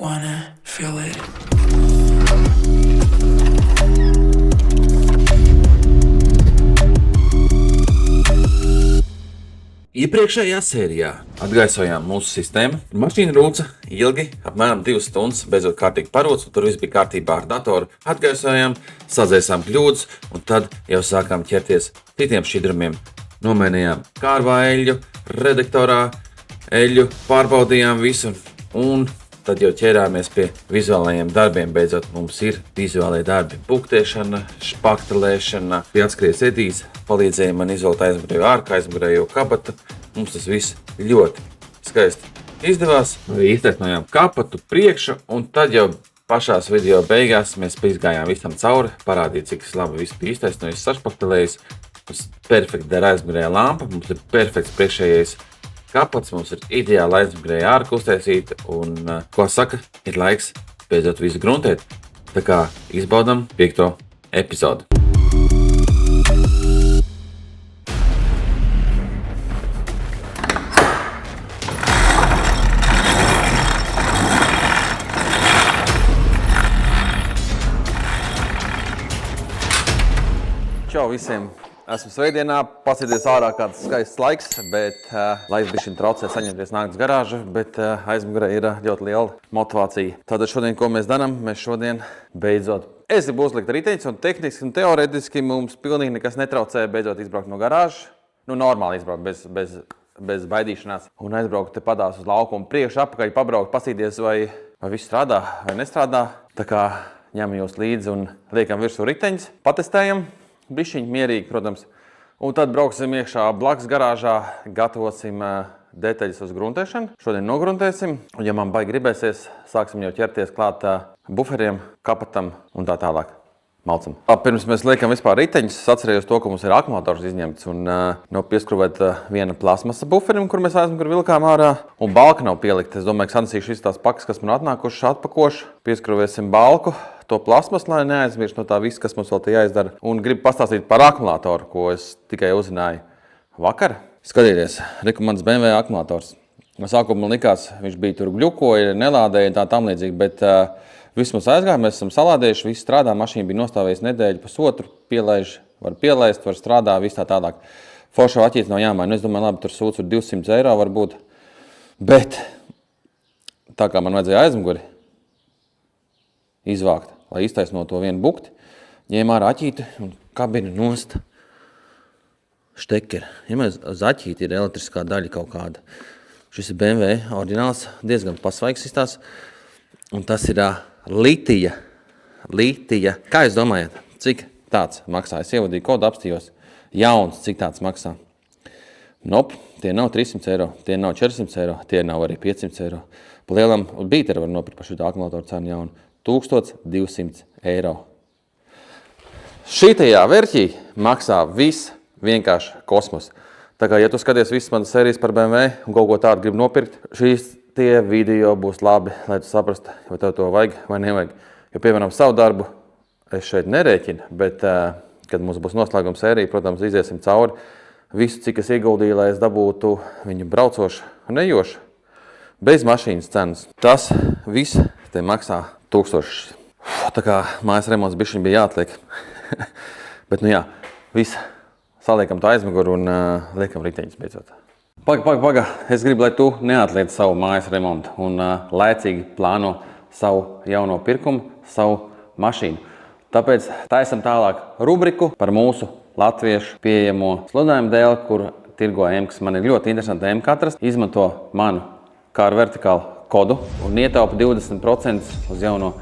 wanna feel it. Iepriekšējā sērijā atgaisojām mūsu sistēmu. Mašīna rūca ilgi, apmēram 2 stundas, beidzot kārtīgi parūca, un tur viss bija kārtībā ar datoru. Atgaisojām, sadzēsām kļūdas, un tad jau sākām ķerties citiem šķidrumiem. Nomainījām kārvā eļļu, redaktorā eļļu, pārbaudījām visu, un tad jau ķērāmies pie vizuālajiem darbiem. Beidzot mums ir vizuālie darbi - buktēšana, špaktelēšana, pie atskries Edijs palīdzēja man izvēlēt aizmugurējo ārku, aizmugurējo kabatu. Mums tas viss ļoti skaisti izdevās. Arī iztaisnojām kabatu priekšu, un tad jau pašās video beigās mēs izgājām visam cauri, parādīja, cik labi viss bija iztaisnojis, sašpaktelējis. Mums perfekti dara aizmugurējā lampa, mums ir perfekts priekšējais kapats, mums ir ideāli aizmugurēja ārka uztaisīta, un, ko saka, ir laiks beidzot visu gruntēt. Tā kā izbaudam 5. epizodi. Čau visiem! Esmu svētdienā, pasēdies ārā kāds skaists laiks, bet laiks bišķiņ traucē saņemties nākt uz garāžu, bet aizmugurē ir ļoti liela motivācija. Tātad šodien, ko mēs darām? Mēs šodien beidzot gribu uzlikt riteņus, un tehniski un teoretiski mums pilnīgi nekas netraucē beidzot izbraukt no garāžas. Nu, normāli izbraukt, bez baidīšanās. Un aizbraukt te padās uz laukumu priekšu, apakaļ, pabraukt, pasīties, vai viss strādā vai nestrādā. Tā kā ņemam jūs līdzi un liekam virsū riteņus, patestējam. Bišķiņ mierīgi, protams. Un tad brauksim iekšā blakus garāžā, gatavosim detaļas uz gruntēšanu. Šodien nogruntēsim, un ja man baigi gribēsies, sāksim jau ķerties klāt buferiem, kapatam un tā tālāk. Malcam. Pirms mēs liekam vispār riteņus, es atcerējos to, ka mums ir akumulators izņemts un nav pieskrūvēta viena plasmasa buferim, kur mēs aizmugur vilkām ārā, un balka nav pielikta. Es domāju, ka sanesīšu visas tās pakas, kas man atnākušas, atpakošu, pieskrūvēsim balku. To plasmas, lai neaizmirst no tā viss, kas mums vēl te jāizdara. Un gribu pastāstīt par akumulātoru, ko es tikai uzzināju vakar. Skatieties, mans BMW akumulators. Sākumā man likās, viņš bija tur gļukoja, nelādēja tā tam līdzīgi, bet viss mums aizgāja, mēs esam salādējuši, viss strādā, mašīna bija nostāvējusi nedēļu pusotru, var pielaist, var strādā, viss tā tālāk. Foršo aķīts nav jāmaina, es domāju, labi, tur sūds ir 200 eiro varbūt, bet tā kā man vajadzēja aizmuguri izvākt, lai iztaisno to vienu bukti, ņēma ārā aķīti un kabina nost štekeri. Ja mēs uz aķīti ir elektriskā daļa kaut kāda. Šis ir BMW oriģināls, diezgan pasvaigs izstās, un tas ir litija. Kā jūs domājat, cik tāds maksā? Es ievadīju kodu, apstījos jauns, cik tāds maksā. Nop, tie nav 300 eiro, tie nav 400 eiro, tie nav arī 500 eiro. Pa lielam bīteri var nopirkt par šito akumulatoru cenu jaunu. 1200 eiro. Šitajā verķī maksā viss vienkārši kosmos. Tā kā, ja tu skaties visas manas sērijas par BMW un kaut ko tādu gribi nopirkt, tie video būs labi, lai tu saprastu, vai tev to vajag vai nevajag. Jo, piemēram, savu darbu es šeit nerēķinu, bet, kad mums būs noslēguma sērija, protams, iziesim cauri visu, cik es ieguldīju, lai es dabūtu viņu braucošu un ejošu. Bez mašīnas cenas. Tas viss te maksā 1000. Tā kā mājas remonts bišķiņ bija jāatliek. Bet, nu jā, viss. Saliekam to aizmuguru un liekam riteņus beidzot. Paga. Es gribu, lai tu neatliec savu mājas remontu un laicīgi plāno savu jauno pirkumu, savu mašīnu. Tāpēc taisam tālāk rubriku par mūsu latviešu pieejamo sludinājumu dēli, kur tirgo M, kas man ir ļoti interesanti M-katras. Izmanto manu Car Vertical kodu un ietaupa 20% uz jauno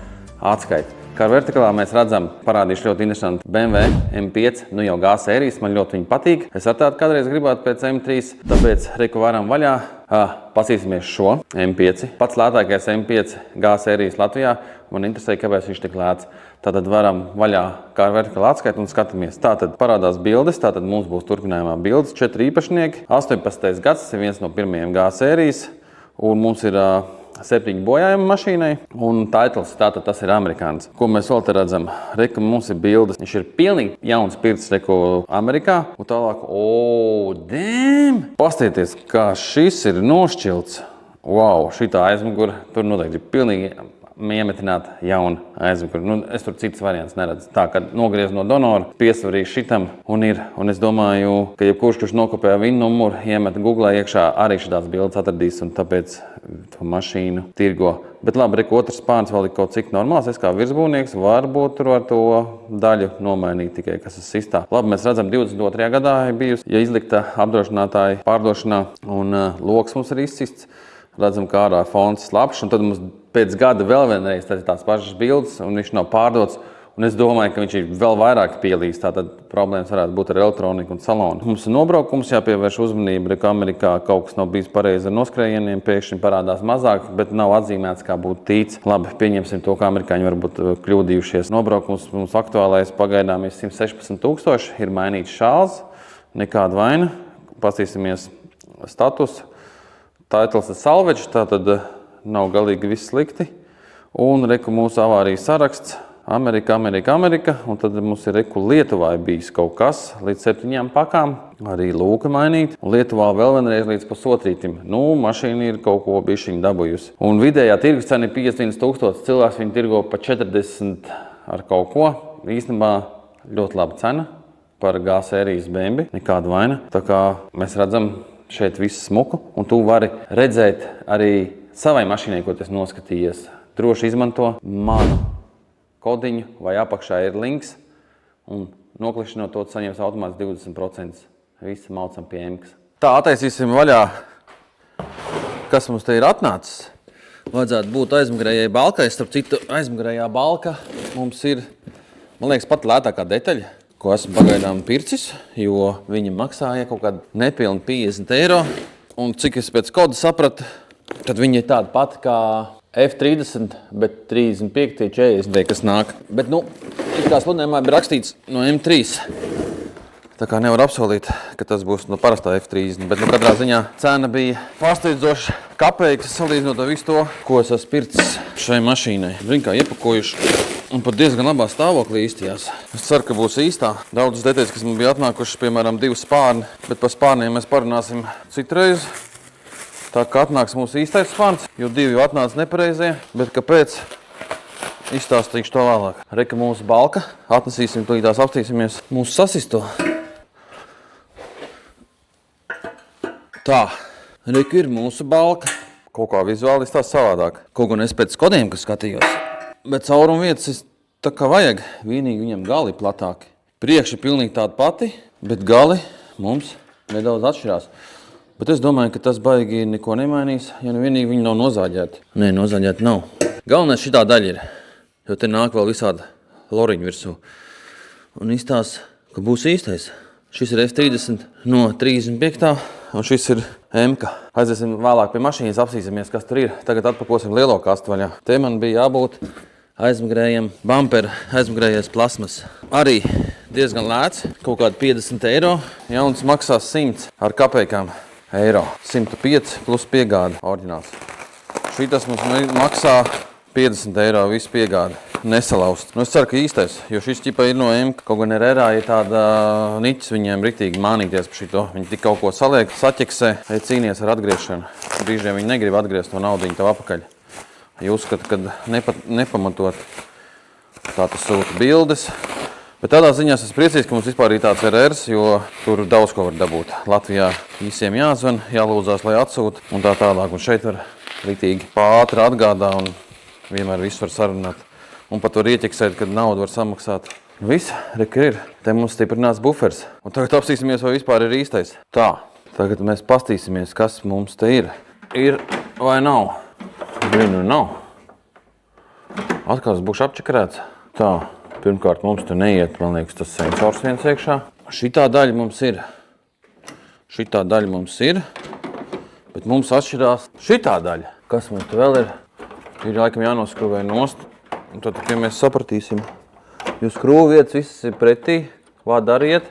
atskaiti. Car Verticalā mēs redzam, parādīšu ļoti interesanti BMW M5, nu jau G sērijas, man ļoti viņi patīk. Es ar tādu kādreiz gribētu pēc M3, tāpēc reku varam vaļā. Pasīsimies šo M5. Pats lētākais M5 G sērijas Latvijā. Man interesē, kāpēc viņš tik lēts. Tātad varam vaļā Car Vertical atskaiti un skatāmies. Tātad parādās bildes, tātad mums būs turpinājumā bildes. 4 īpašnieki. 18. gads, tas ir viens no pirmajiem G sērijas. Un mums ir 7 bojājumi mašīnai, un titles, tātad tas ir amerikāns. Ko mēs vēl te redzam? Reku mums ir bildes. Viņš ir pilnīgi jauns pirts reku Amerikā. Un tālāk, damn! Pastieties, kā šis ir nošķilts. Wow, šitā aizmugura, tur noteikti ir pilnīgi iemetināt jaunu aizmuguru. Es tur citas variants neredzu. Tā, kad nogriez no donora, piesvarīju šitam un ir. Un es domāju, ka jebkurš, kurš nokopēja viņu numuru, iemet Google iekšā, arī šitās bildes atradīs un tāpēc to mašīnu tirgo. Bet labi, otrs spārns vēl ir kaut cik normāls. Es kā virsbūvnieks varbūt tur var to daļu nomainīt tikai, kas ir sistā. Labi, mēs redzam, 22. gadā ir bijusi, ja izlikta apdrošinātāja pārdošanā un loks mums ir izcists. Redzam, kā ārā fons slapjš, un tad mums pēc gada vēl vienreiz tās pašas bildes, un viņš nav pārdots. Un es domāju, ka viņš ir vēl vairāk pielīdz. Tātad problēmas varētu būt ar elektroniku un salonu. Mums ir nobraukums, jāpievērš uzmanība, ka Amerikā kaut kas nav bijis pareizi ar noskrējieniem, pēkšņi parādās mazāk, bet nav atzīmēts, kā būtu tīts. Labi, pieņemsim to, ka amerikāņi varbūt kļūdījušies. Nobraukums mums aktuālais pagaidām ir 116 000, ir mainīts šāls, nekāda vaina. Pastīsimies status. Titles ir salvage, tātad nav galīgi viss slikti. Un reku mūsu avārijas saraksts. Amerika. Un tad mums ir reku Lietuvā bijis kaut kas līdz 7 pakām. Arī lūka mainīt. Un Lietuvā vēl vienreiz līdz pusotrītim. Mašīna ir kaut ko bišķiņu dabūjusi. Un vidējā tirgus cena ir 51 000. Cilvēks viņu tirgo pa 40 ar kaut ko. Īstenībā ļoti laba cena par G sērijas BMW. Nekāda vaina. Tā kā mēs redzam šeit visu smuku, un tu vari redzēt arī savai mašīnai, ko tas noskatījies. Droši izmanto manu kodiņu, vai apakšā ir links, un noklišanot to saņems automāts 20%. Visi maucam pie emkas. Tā, attaisīsim vaļā, kas mums te ir atnācis. Vajadzētu būt aizmugurējai balkai. Starp citu, aizmugurējā balka mums ir, man liekas, pat lētākā detaļa, ko esmu pagaidām pircis, jo viņa maksāja kaut kādu nepilnu 50 eiro. Un cik es pēc koda sapratu, tad viņa ir tāda pati kā F30, bet 35, 40, kas nāk. Bet, it kā sludinājumā bija rakstīts no M3. Tā kā nevar apsolīt, ka tas būs no parastā F30, bet katrā ziņā cena bija pārsteidzoša kapeikas salīdzinot ar visu to, ko es esmu pircis šai mašīnai. Zin kā iepakojuši. Un pat diezgan labā stāvoklī īstījās. Es ceru, ka būs īstā. Daudzas detaļas, kas man bija atnākušas, piemēram, 2 spārni, bet par spārniem mēs parunāsim citreiz. Tā kā atnāks mūsu īstais spārns, jo 2 jau atnāca nepareizie, bet kāpēc? Izstāstīšu to vēlāk. Reka mūsu balka. Atnesīsim, tās apstīsimies mūsu sasisto. Tā, reka ir mūsu balka. Kaut kā vizuāli izstās savādāk. Kaut gan es pēc kodiem, kas skatījos. Bet caurumu vietas ir tā kā vajag. Vienīgi viņam gali platāki. Priekš ir pilnīgi tāda pati, bet gali mums nedaudz atšķirās. Bet es domāju, ka tas baigi neko nemainīs, ja vienīgi viņi nav nozāģēti. Nē, nozāģēti nav. Galvenais šitā daļa ir, jo te nāk vēl visāda loriņu virsū. Un izstās, ka būs īstais. Šis ir F30 no 35. un šis ir M-ka. Aiziesim vēlāk pie mašīnas, apsīsimies, kas tur ir. Tagad atpakosim lielo kastu vaļā. Te man bija jābūt aizmugurējiem bumper, aizmugurējais plasmas. Arī diezgan lēts, kaut kādi 50 eiro. Jauns maksās 100 ar kapeikām eiro. 105 plus piegāde oriģināls. Šitas mums maksā 50 eiro visu piegādi. Nesalaust. Es ceru, ka īstais, jo šis ķipa ir no M, kaut gan RR ir tāda niķis viņiem riktīgi mānīties par šito. Viņi tik kaut ko saliek, saķeksē, cīnies ar atgriešanu. Brīžiem viņi negrib atgriezt to naudiņu tev apakaļ. Ja uzskata, kad nepamatot tā tas sūta bildes. Bet tādā ziņā es esmu priecīgs, ka mums vispār ir tāds RRs, jo tur daudz ko var dabūt. Latvijā visiem jāzvan, jālūdzās, lai atsūta un tā tālāk. Un šeit var riktīgi pātri atgādā un vienmēr visu var sarunāt. Un pat var ieķeksēt, kad naudu var samaksāt. Viss, reka ir. Te mums stiprināts bufers. Un tagad apstīsimies, vai vispār ir īstais. Tā, tagad mēs pastīsimies, kas mums te ir. Ir vai nav? Brīnu nav. Atkal es būšu apčakarēts. Tā, pirmkārt mums te neiet, man liekas, tas sensors viens iekšā. Šitā daļa mums ir. Šitā daļa mums ir. Bet mums atšķirās šitā daļa. Kas mums te vēl ir? Ir laikam jānoskrūvē nost. Un tad tikai mēs sapratīsim, jo skrūvu vietas visas ir pretī, vā dariet,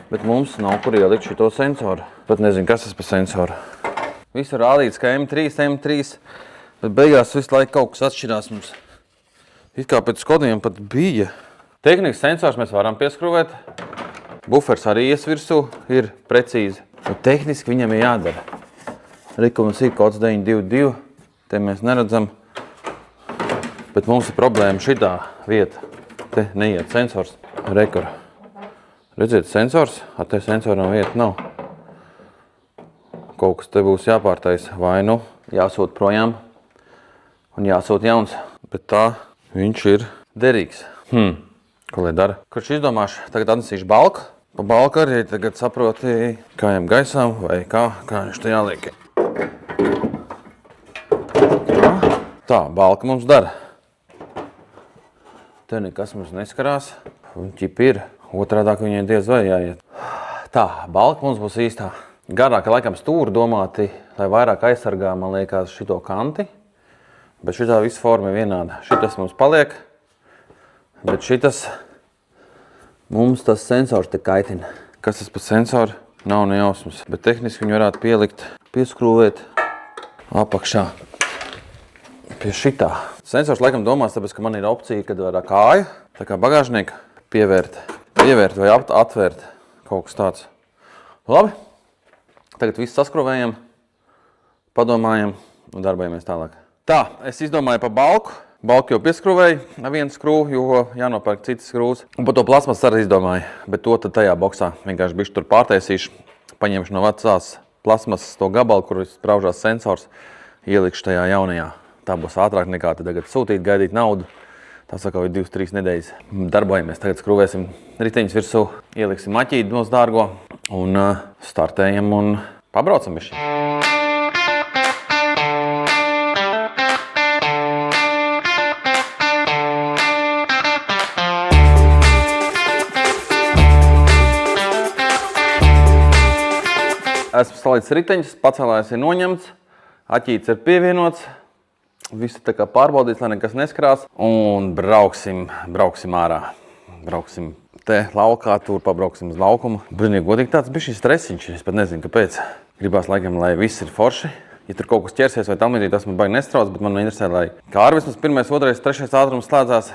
bet mums nav kur ielikt šito sensoru. Pat nezinu, kas tas par sensoru. Viss ir rādīts, ka M3, bet beigās visu laiku kaut kas atšķirās mums. It kā pēc kodiem pat bija. Tehnikas sensors mēs varam pieskrūvēt. Bufers arī ies virsū, ir precīzi. Bet tehniski viņam ir jādara. Rika mums ir kods 922, te mēs neredzam, bet mums ir problēma šitā vieta. Te neiet sensors, rekor. Redziet, sensors, te sensoram vieta nav. Kaut kas te būs jāpārtais, vai nu jāsūt projām un jāsūt jauns, bet tā viņš ir derīgs. Ko lai dara? Kurš izdomāšu, tagad atnesīšu balku. Pa balku arī tagad saproti, kājām gaisām vai kā viņš te jāliek. Tā, balka mums dara. Te nekas mums neskarās. Un ķipi ir. Otrādāk viņai diez vai jāiet. Tā, balka mums būs īstā. Garāka laikam stūri domāti, lai vairāk aizsargā, man liekas, šito kanti. Bet šitā visa forma ir vienāda. Šitas mums paliek. Bet šitas mums tas sensors te kaitina. Kas tas par sensoru? Nav nejausmas. Bet tehniski viņu varētu pielikt, pieskrūvēt apakšā. Pie šitā. Sensors laikam domās, tāpēc, ka man ir opcija, kad var kāju, tā kā bagāžnieku pievērt vai atvērt. Kaut kas tāds. Labi. Tagad viss saskrūvējam, padomājam un darbojamies tālāk. Tā, es izdomāju par balku. Balku jau pieskrūvēju ar vienu skrūvu, jo jānopērk citas skrūvas. Un par to plasmas arī izdomāju, bet to tad tajā boksā vienkārši bišķi tur pārtaisīšu. Paņemšu no vecās plasmasas to gabalu, kur spraužās sensors, ielikšu tajā jaunajā. Tā būs ātrāk nekā tagad sūtīt, gaidīt naudu. Tā saka, jau 2-3 nedēļas. Darbojamies, tagad skrūvēsim riteņus virsū, ieliksim maķīti mūsu dārgo un startējam un pabraucam bišķi. Esmu salīdz riteņus, pacēlājs ir noņemts, aķīts ir pievienots, visu tā kā pārbaudīts, lai nekas neskrās un brauksim ārā. Brauksim te laukā, tur pabrauksim uz laukumu. Brīnīgi godīgi tāds bišķi stresiņš, es pat nezinu, kāpēc. Gribās laikam, lai viss ir forši. Ja tur kaut kas ķersies vai tam līdzīgi, tas man baigi nestrauc, bet man interesē, lai kā vismaz 1., 2., 3. ātrums slēdzās,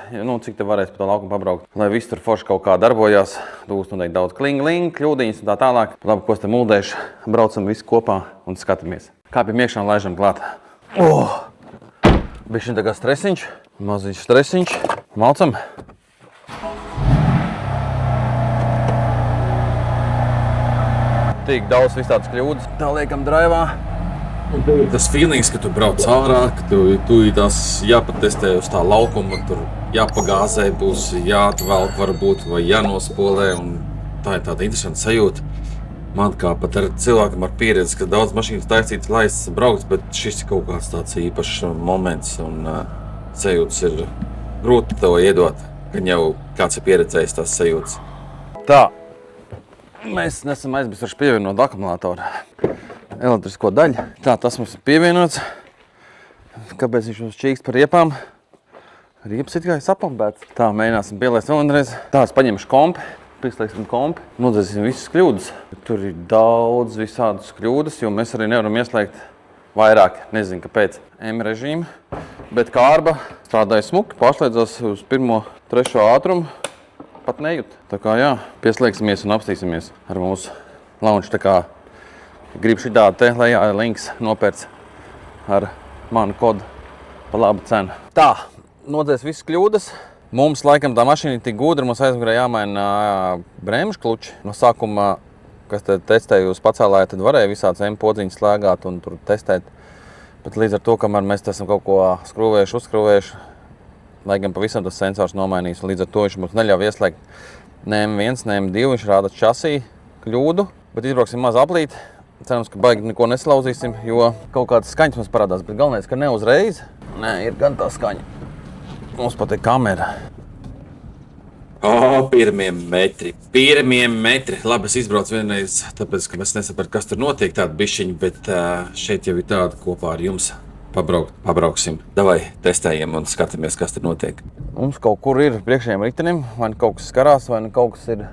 cik te varēs pa to laukumu pabraukt. Lai viss tur forši kaut kā darbojās, būs noteikti daudz kling, kļūdiņas un tā tālāk. Labi, ko es te muldēšu, braucam visi kopā un skatāmies. Kāpjam iekšā un laižam klāt. Bišķiņ tā kā stresiņš, maziņš stresiņš. Malcam. Tik daudz visādas kļūdas. Tā liekam draivā. Tas feelings, ka tu brauc ārā, ka tu tās jāpatestē uz tā laukuma, tur jāpagāzē būs, jāatvelk varbūt vai jānospolē, un tā ir tāda interesanta sajūta. Man kā pat ar cilvēkam ar pieredzi, ka daudz mašīnas taisītas, laists, braukts, bet šis ir kaut kāds tāds īpašs moments un sajūtas ir grūti to iedot, kad jau kāds ir pieredzējis tās sajūtas. Tā, mēs nesam aizmirsuši pievienot akumulātoru. Elektrisko daļu. Tā, tas mums ir pievienots. Kāpēc viņš mums čīkst par riepām? Riepas it kā ir sapumpēts. Tā, mēģināsim pielaist vēl vienreiz. Tā, es paņemšu kompi, pieslēgsim kompi, nodzēsim visas kļūdas. Tur ir daudz visādas kļūdas, jo mēs arī nevaram ieslēgt vairāk, nezinu kāpēc, M režīmu. Bet kārba strādāja smuki, pārslēdzās uz 1., 3. ātrumu, pat nejūt. Tā kā jā, pieslēgsimies un apstīsimies ar mūsu launch. Tā kā gribu šitā te, lai links nopērts ar manu kodu pa labu cenu. Tā, nodzēs visas kļūdas. Mums laikam tā mašīna ir tik gudra, mums aizmugurē jāmaina bremžu kluči. No sākuma, kas te testēju uz pacēlāju, tad varēja visāds M podziņas slēgāt un tur testēt. Bet līdz ar to, kamēr mēs esam kaut ko skrūvējuši, uzskrūvējuši, laikam pavisam tas sensors nomainīs. Līdz ar to viņš mums neļauj ieslēgt ne M1, ne M2, viņš rāda časī kļūdu, bet izbrauksim maz aplīt. Cerams, ka baigi neko neslauzīsim, jo kaut kādas skaņas mums parādās, bet galvenais, ka ne uzreiz. Nē, ir gan tā skaņa. Mums pat ir kamera. Pirmie metri. Labi, es izbraucu vienreiz, tāpēc, ka es nesapratu, kas tur notiek tāda bišķiņa, bet šeit jau ir tāda kopā ar jums pabrauksim. Davai, testējam un skatāmies, kas tur notiek. Mums kaut kur ir priekšējiem ritenim, vai kaut kas skarās, vai kaut kas ir.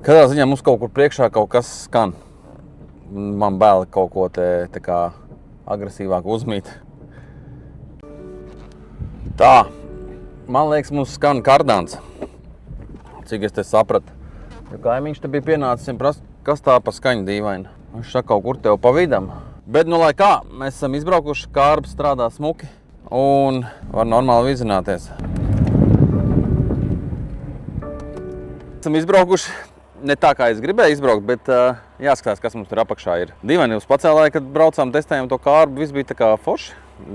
Katrā ziņā mums kaut kur priekšā kaut kas skan. Man bail kaut ko te kā agresīvāk uzmīt. Tā, man liekas, mums skan kardāns, cik es te sapratu. Jo kaimiņš te bija pienācis un prasa, kas tā pa skaņu dīvaini. Viņš saka kaut kur tev pa vidam. Bet, nu, lai kā, mēs esam izbraukuši, kārbs strādā smuki un var normāli vizināties. Esam izbraukuši, ne tā kā es gribēju izbraukt, bet jāskatās, kas mums tur apakšā ir. Dīvaini jūs pacēlēja, kad braucām, testējām to kārbu, viss bija tā kā forši,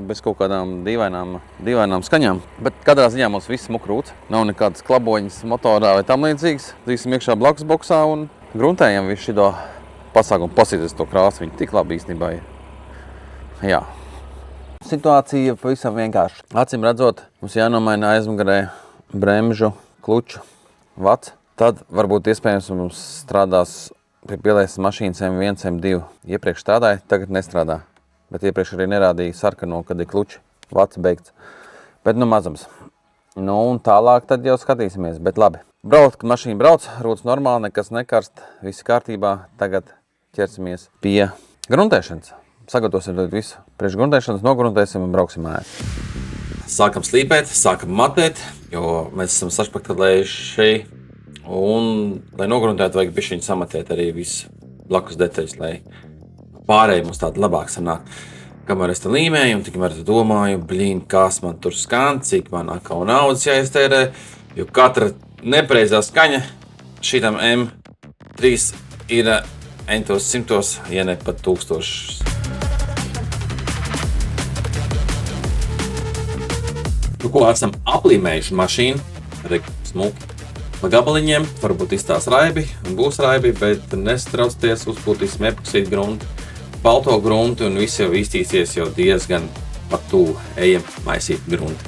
bez kaut kādām dīvainām skaņām. Bet katrā ziņā mums viss smuk rūc. Nav nekādas klaboņas motorā vai tam līdzīgas. Dzīsim iekšā blakus boksā un gruntējam visu šito pasākumu. Pasīties to krāsu, viņi tik labi īstenībā ir. Jā. Situācija pavisam vienkārši. Acīm redzot, mums jānomaina aizmugurē bremžu, kluču, vats. Tad varbūt iespējams mums strādās pie pielaises mašīnas M1, M2. Iepriekš strādāja, tagad nestrādā. Bet iepriekš arī nerādīja sarkano, kad ir kluči, vats beigts. Bet nu mazums. Nu un tālāk tad jau skatīsimies, bet labi. Braukt, kad mašīna brauc, rūc normāli, nekas nekarst, viss kārtībā. Tagad ķersimies pie gruntēšanas. Sagatavosim visu. Priekš gruntēšanas nogruntēsim un brauksim mājās. Sākam slīpēt, sākam matēt, jo mēs esam sašpaktelējuši. Un, lai nogruntētu, vajag bišķiņu samatēt arī visu blakus detaļas, lai pārējai mums tāda labāk sanāk. Kamēr es te līmēju un tikmēr es domāju, kas man tur skan, cik man atkal naudas jāiztērē, jo katra nepareizā skaņa šitam M3 ir entos simtos, ja ne pat 1000. Nu, ko esam aplīmējuši mašīnu, smuki. Pa gabaliņiem varbūt izstās raibi un būs raibi, bet nesatraucieties, uzpūtīsim epoksīdu grunti, balto grunti un viss jau iztīsies jau diezgan pat tuvu ejam maisīt grunti.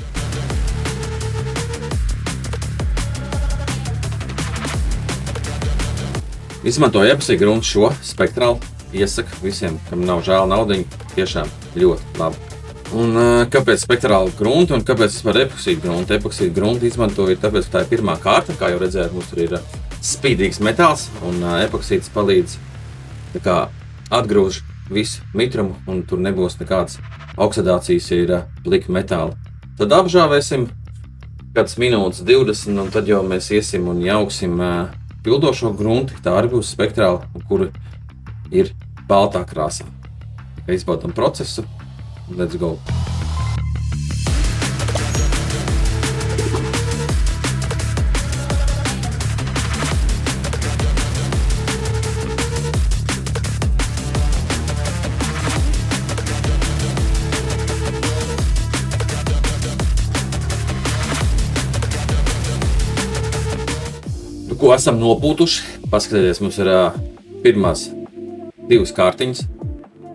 Izmantoju epoksīdu grunti šo spektrālu. Iesaku visiem, kam nav žēl naudiņu, tiešām ļoti labi. Un kāpēc spektrāla grunta un kāpēc vispār epoksīda grunta? Epoksīda grunta izmantoju tāpēc, ka tā ir pirmā kārta, kā jau redzējāt, mums tur ir spīdīgs metāls un epoksīds palīdz tā kā atgrūž visu mitrumu un tur nebūs nekādas oksidācijas, ja ir plika metāla. Tad apžāvēsim kāds minūtes 20 un tad jau mēs iesim un jauksim pildošo grunti, tā arī būs spektrāla, kur ir baltā krāsā. Izbaudam procesu. Let's go! Nu, ko esam nopūtuši? Paskatieties, mums ir pirmās 2 kārtiņas.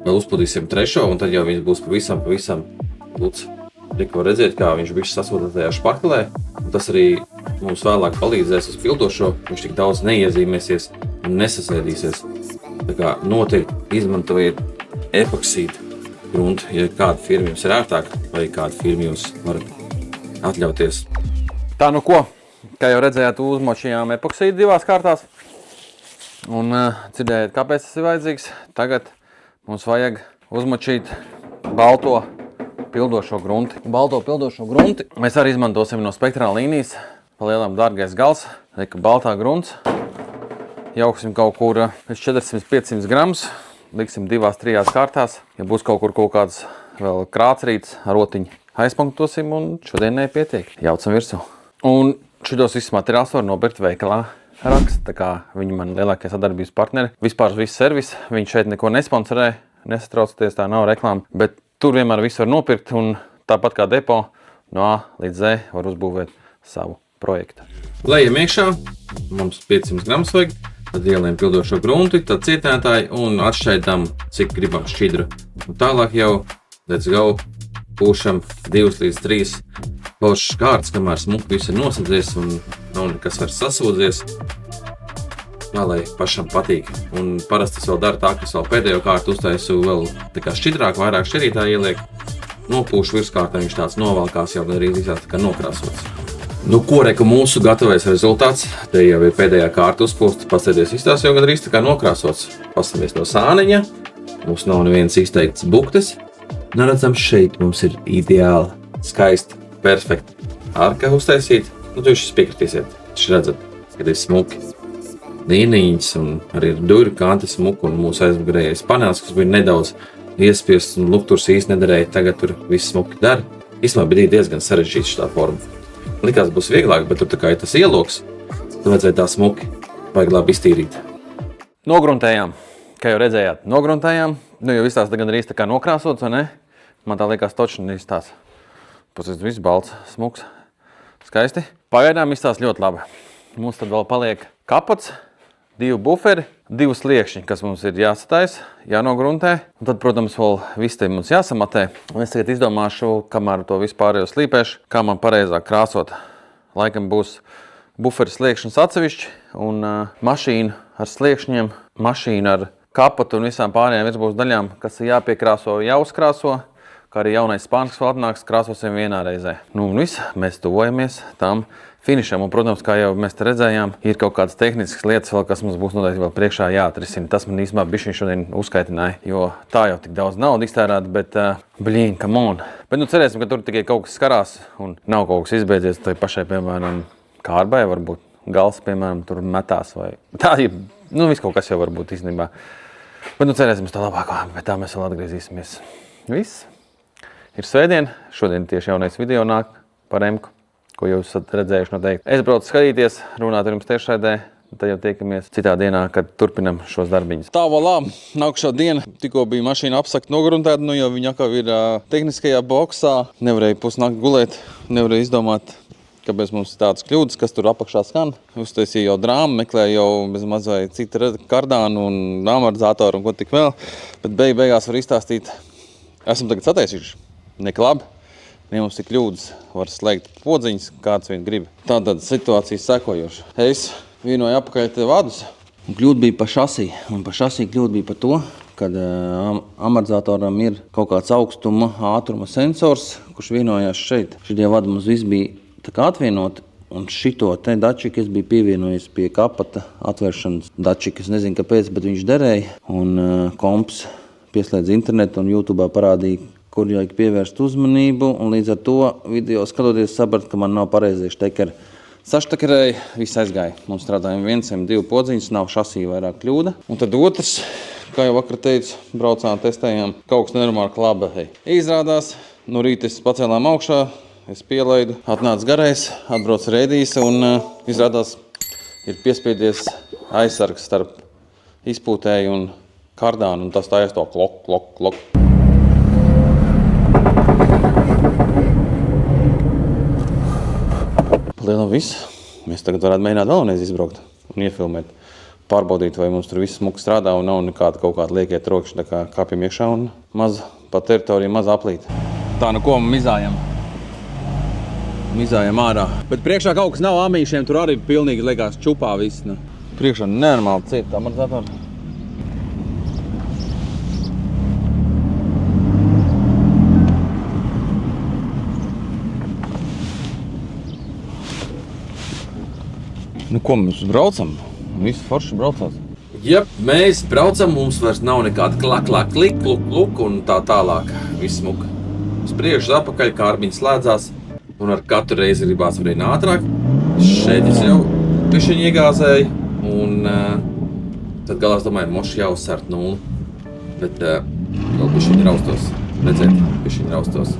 Vēl uzpūtīsim trešo, un tad jau viņš būs pavisam lūdz. Tikko redzēt, kā viņš bišķi sasūta tajā špaktelē, un tas arī mums vēlāk palīdzēs uz pildošo. Viņš tik daudz neiezīmēsies un nesasēdīsies. Tā kā noteikti izmantojiet epoksīdu grunti, ja kāda firma jums ir ērtāka, vai kāda firma jūs varat atļauties. Tā nu ko, kā jau redzējāt, uzmočījām epoksīdu 2 kārtās. Un dzirdējāt, kāpēc tas ir vajadzīgs. Tagad mums vajag uzmočīt balto pildošo grunti. Balto pildošo grunti mēs arī izmantosim no spektrāla līnijas. Palielam dārgais gals, ka baltā grunts. Jauksim kaut kur 400-500 gramus. Liksim 2-3 kārtās. Ja būs kaut kur kaut kāds vēl krācrīts ar rotiņu, aizpunktosim un šodienai pietiek. Jaucam virsū. Un šitos visus materiālus var nopirkt veikalā. Raksts, tā kā viņi man lielākie sadarbības partneri. Vispār viss servis, viņš šeit neko nesponsorē, nesatraucieties, tā nav reklāma, bet tur vienmēr viss var nopirkt un tāpat kā depo no A līdz Z var uzbūvēt savu projektu. Lejam iekšā, mums 500 gramus vajag, tad ielējam pildošo grunti, tad cietinātāju un atšķaidām, cik gribam šķidru. Un tālāk jau, let's go, pūšam 2 līdz 3 paušas kārtas, kamēr smuki viss ir nosadzies un nav nekas vairs sasūdzies. Tā, lai pašam patīk. Un parasti es vēl daru tā, ka es vēl pēdējo kārtu uztaisu vēl tā kā šķidrāk, vairāk šķirītā ieliek. Nopūšu virskārtā, viņš tāds novalkās jau gandrīz visās tā kā nokrāsots. Nu, ko reku mūsu gatavais rezultāts? Te jau ir pēdējā kārta uzpūsta, paskatieties, izstās jau gandrīz tā kā nokrāsots. Pastamies no sāniņa, mums nav nevienas izteikts buktes. Nu, redzam, šeit mums ir ideāli, skaisti, perfekti. Ārka uztaisīt, nu, tu jūs piekritīsiet. Taču redzat, kad ir smuki līniņas un arī ir durvi kanti smuki un mūsu aizmugurējais panels, kas bija nedaudz iespiests un lukturs īsti nederēja, tagad tur viss smuki dara. Īstenībā bija diezgan sarežģīts šitā forma. Likās būs vieglāk, bet tur tā kā ir tas ieloks, tad vajadzēja tā smuki, vajag labi iztīrīt. Nogruntējām, kā jau redzējāt, nogruntējām. Nu, jau izstāsta gan arī tā kā nokrāsots, vai ne? Man tā liekas točni izstāsta. Pēc viss balts, smuks, skaisti. Pagaidām izstāsta ļoti labi. Mums tad vēl paliek kapats, 2 buferi, 2 sliekšņi, kas mums ir jāsatais, jānogruntē. Un tad, protams, vēl viss te mums jāsamatē. Un es tagad izdomāšu, kamēr to vispārējo slīpēšu, kā man pareizāk krāsot. Laikam būs buferi sliekšņas atsevišķi un mašīna ar sliekšņiem, mašīna ar kapatu un visām pārējām virsbūves daļām, kas ir jāpiekrāso, jāuzkrāso. Kā arī jaunais spāns, kas vēl atnāks, krāsosim vienā reizē. Nu un viss, mēs tuvojamies tam finišam. Un, protams, kā jau mēs te redzējām, ir kaut kādas tehniskas lietas vēl, kas mums būs noteikti vēl priekšā jāatrisina. Tas man īstenībā bišķiņ šodien uzskaitināja, jo tā jau tik daudz naudu iztērēt, bet come on. Bet nu cerēsim, ka tur tikai kaut kas skarās un nav kaut kas izbeidzies. Tai pašai, piemēram, kārbai varbūt gals, piemēram, tur metās vai tā ir, nu viss kaut kas jau varbūt īstenībā. Bet nu cerēsim uz tā labākā, bet tā mēs vēl atgriezīsimies. Viss. Ir svētdien, šodien tieši jaunais video nāk par Emku, ko jūs esat redzējuši noteikti. Es braucu skatīties, runāt ar jums tiešraidē, tad jau tiekamies citā dienā, kad turpinam šos darbiņus. Tā valā, nākušā diena, tikko bija mašīna apsakt nogruntēta, nu jau viņa jau ir tehniskajā boksā. Nevarēja pusnakt gulēt, nevarēja izdomāt, kāpēc mums ir tādas kļūdas, kas tur apakšā skan. Uztaisīja jau drāmu, meklēja jau bez mazai cita kardānu un amortizātoru un ko tik vēl, bet beigās var izstāstīt, esam tagad sataisījuši. Neklabi, ja mums ir kļūdas, var slēgt podziņas, kāds vien grib. Tātad situācija sekojoša. Es vienoju apakaļ te vadus, un kļūda bija pa šasī. Un pa šasī kļūda bija pa to, kad amortizatoram ir kaut kāds augstuma, ātruma sensors, kurš vienojās šeit. Šitie vadi mums viss bija tā kā atvienoti, un šito te dačiku es biju pievienojis pie kapata atvēršanas dačika. Es nezinu, kāpēc, bet viņš derēja, un komps pieslēdz internetu un YouTube parādīja, kur jāik pievērst uzmanību, un līdz ar to video skatoties saprat, ka man nav pareizie štekeri. Saštekerēja, viss aizgāja. Mums strādājam 1M2 podziņas, nav šasī vairāk kļūda. Un tad otrs, kā jau vakar teicu, braucām, testējām, kaut kas nenormāli klaba. Izrādās, no rīta es pacēlām augšā, es pielaidu, atnāca garais, atbrauc rēdīs, un izrādās ir piespiedies aizsargs starp izpūtēju un kardānu, un tas tājas to klok, klok, klok. Lielam viss. Mēs tagad varētu mēģināt vēlreiz izbraukt un iefilmēt. Pārbaudīt, vai mums tur viss smuki strādā un nav nekāda kaut kāda liekie trokšņi. Tā kā kāpjam iekšā un maz pa teritoriju maz aplīt. Tā, nu ko mizājam? Mizājam ārā. Bet priekšā kaut kas nav amīšiem, tur arī pilnīgi liekas čupā viss. Nu. Priekšā nenormāli cieta amortizatori. Nu, ko mēs braucam? Visi forši braucās. Ja mēs braucam, mums vairs nav nekāda klak, klik, luk un tā tālāk. Viss smuka. Uz priekšu, apakaļ, kārbiņas slēdzās. Un ar katru reizi gribās varēja ātrāk. Šeit es jau pišķiņi iegāzēju. Un tad galā es domāju, moši jau uzsārt 0. Bet vēl pišķiņi raustos. Redzēt, pišķiņi raustos.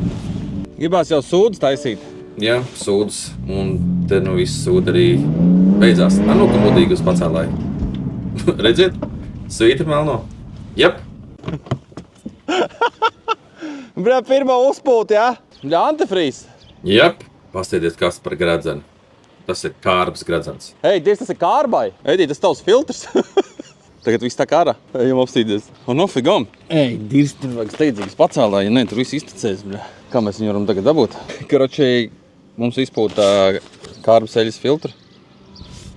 Gribās jau sūdas taisīt. Jā, sūdas. Un te nu viss sūda arī beidzās. Nu, ka mudīgi uz pacēlāju. Redziet? Svīta melno. Jep. Brā, pirmā uzpūta, jā? Antifrīz. Jep. Pastiediet, kas par gredzenu. Tas ir kārbs gredzens. Ei, Dievs, tas ir kārbai. Eidī, tas tavs filtrs. Tagad viss tā kā ārā. Ejam apstīties. Un nofigam. Ei, Dievs, tur vajag steidzīgas pacēlāju. Ja ne, tur viss iztecēs, brā. Kā mēs viņu varam tagad dabūt? Karoči, mums izpūta kārbas eļas filtru.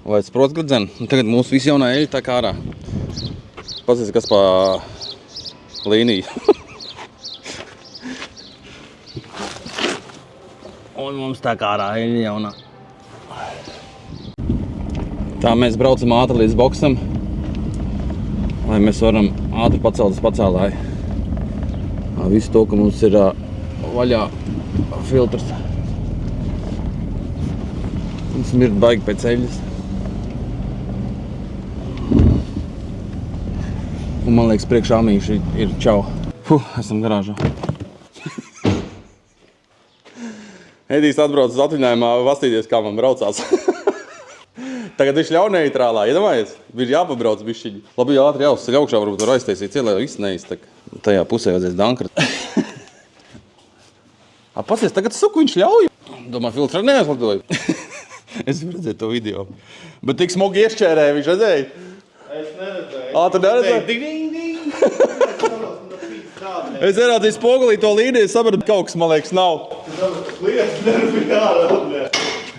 Vai sprots gredzenu. Un tagad mūsu visi jaunā eļa tā kā ārā. Pasies, kas pa līniju. Un mums tā kā ārā eļa jaunā. Tā mēs braucam ātri līdz boksam, lai mēs varam ātri pacelt uz pacēlāju. Visu to, ka mums ir vaļā filtrs. Mums smirt baigi pēc eļas. Un man liekas, priekšā mīši ir čau. Esam garāžā. Edijs atbrauc uz atvaļinājumā vastīties, kā man braucās. Tagad viņš ļauj neitrālā, iedomājies? Ir jāpabrauc bišķiņi. Labi, ātri jāuzceļ augšā, varbūt var aiztaisīt cielē, lai viss neiztek. Tajā pusē vajadzēs dankrat. Pasies, tagad suku viņš ļauj. Domā, filtru neaizlidoju. Es varu redzēt to video. Bet tik smugi iešķērēja, viņš redzēja? Es neredzēju. Tu neredzēji? Es ieraudzīju spogulī to līniju, es sapratu, ka kaut kas, man liekas, nav.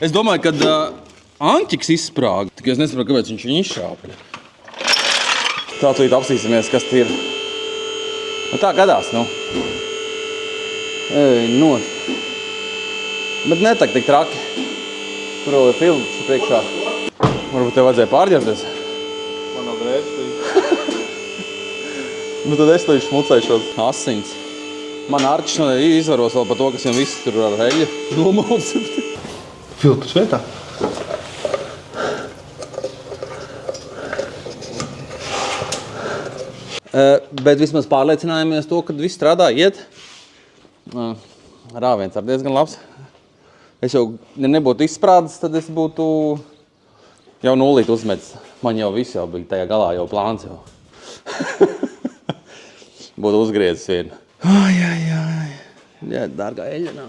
Es domāju, kad Anķiks izsprāga, tikai es nesaprotu, kāpēc viņš viņu izšāpa. Tā tūlīt apsīsimies, kas tie ir. Tā gadās, nu. Ej, nost. Bet netak tik traki. Tur vēl ir filmas priekšā. Varbūt tev vajadzēja pārģerties. Man nav drēbs. Nu tad es līdz šmucēšos asins. Man Arčs izvaros vēl par to, kas viņam viss tur ar heļu nomauc. Filtrs vietā. Bet vismaz pārliecinājāmies to, ka viss strādā, iet. Rāviens ar diezgan labs. Es jau, ja nebūtu izsprādis, tad es būtu jau nulīt uzmetis. Man jau viss jau bija tajā galā, jau plāns jau. Būtu uzgriezis vienu. Jā, dārgā eļļa.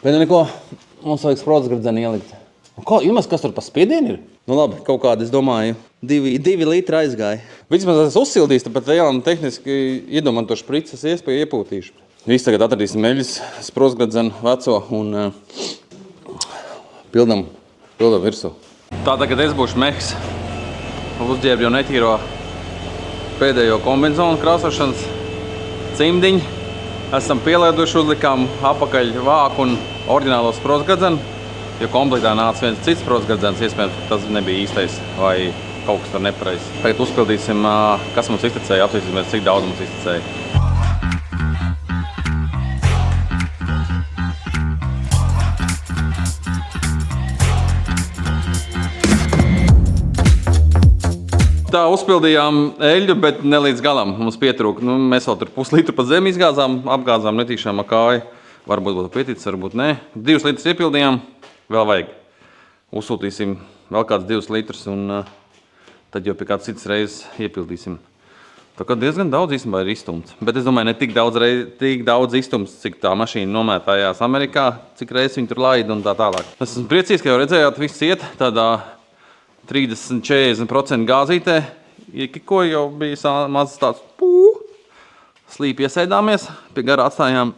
Bet neko, mums vajag sprotsgradzeni ielikt. Jums kas tur pa spiedienu ir? Nu labi, kaut kādi, es domāju, 2 litri aizgāja. Vismaz es uzsildīšu, tāpēc ejām tehniski iedomāju to šprices iespēju iepūtīšu. Visi tagad atradīsim eļļas, sprotsgradzenu veco un pildam virsū. Tā tagad es būšu mehs. Uzģērbu jau netīro pēdējo kombinzonu krāsošanas cimdiņu. Esam pielēduši, uzlikām apakaļ vāku un oriģinālo sprotsgradzenu. Jo komplektā nāca viens cits sprotsgradzens, iespējams, tas nebija īstais vai kaut kas tur nepareizs. Tagad uzpildīsim, kas mums iztecēja, apsīsimies, cik daudz mums iztecēja. Tā uzpildījām eļļu, bet ne līdz galam mums pietrūka. Mēs vēl tur puslitru pa zemi izgāzām, apgāzām netīšām ar kāju. Varbūt būtu pieticis, varbūt nē. 2 litrus iepildījām. Vēl vajag. Uzsūtīsim vēl kāds 2 litrus un tad jau pie kāds cits reizes iepildīsim. Tā kā diezgan daudz īstenībā ir izstumts. Bet es domāju, ne tik daudz izstumts, cik tā mašīna nomētājās Amerikā, cik reizes viņi tur laida un tā tālāk. Es esmu priecīgs, ka jau redzējāt, viss iet tādā 30–40% gāzītē. Ikiko jau bija mazs tāds slīpi iesēdāmies, pie gara atstājām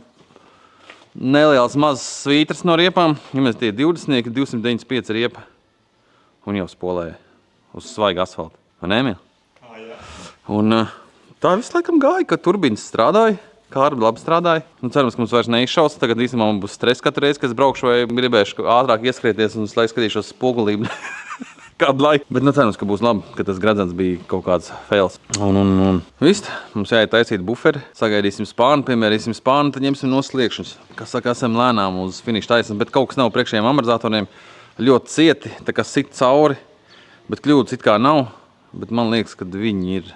nelielas mazas svītras no riepām. Ja mēs tie 20, 295 riepa un jau spolēja uz svaiga asfalta. Vai ne, Emīl? Jā. Un tā viss laikam gāja, ka turbīnas strādāja, kārbi labi strādāja. Cerams, ka mums vairs neizšaus. Tagad īstenībā man būs stress katru reizi, kad es braukšu vai gribēšu ātrāk ieskrieties un laiku skatīšos spogulību kādu laiku. Bet cerams, ka būs labi, ka tas gradzens bija kaut kāds fails. Un viss, mums jāiet taisīt buferi, sagaidīsim spānu, piemērīsim spānu, tad ņemsim no sliekšņus. Kas saka, esam lēnām uz finišu taisnes, bet kaut kas nav priekšējiem amortizatoriem. Ļoti cieti, tā kā sit cauri, bet kļūdas it kā nav. Bet man liekas, ka viņi ir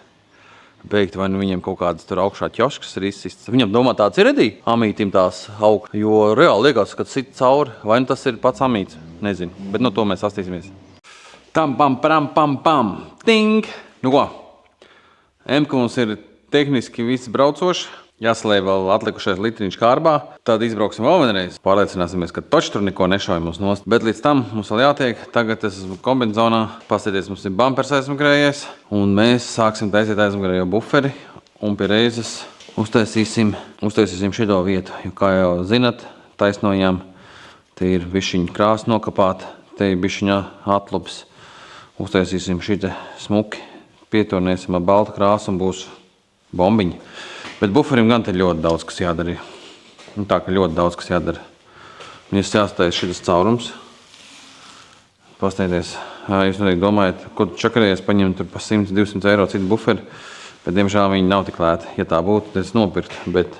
beigti, vai nu viņiem kaut kādas tur augšā ķoškas ir izsists. Viņam domā tāds ir redī, amītim tās aug, jo reāli liekas, ka sit cauri, vai nu tas ir pats amīts, nezinu, bet no to mēs astīsimies. Tam, pam, ting! Nu ko, Emka mums ir tehniski viss braucoši, jāsalē vēl atlikušais litriņš kārbā, tad izbrauksim vēl vienreiz, pārliecināsimies, ka toči tur neko nešauj mums nost, bet līdz tam mums vēl jātiek, tagad es esmu kombinzonā, pasieties, mums ir bumpers aizmugurējies, un mēs sāksim taisīt aizmugurējo buferi, un pie reizes uztaisīsim šito vietu, jo kā jau zinat, taisnojām, te ir bišķiņa krāsa nokapāta, te ir bišķiņa atlups. Uztaisīsim šite smuki, pieturnēsim ar baltu krāsu un būs bombiņi. Bet buferim gan te ļoti daudz, kas jādara. Tā, ka ļoti daudz, kas jādara. Viņas jāstājas šitas caurums. Pasteidieties, jūs noteikti domājat, ko tu čakarējies paņemt tur pa 100–200 eiro citu buferi, bet diemžēl viņi nav tik lēti. Ja tā būtu, tad es nopirktu, bet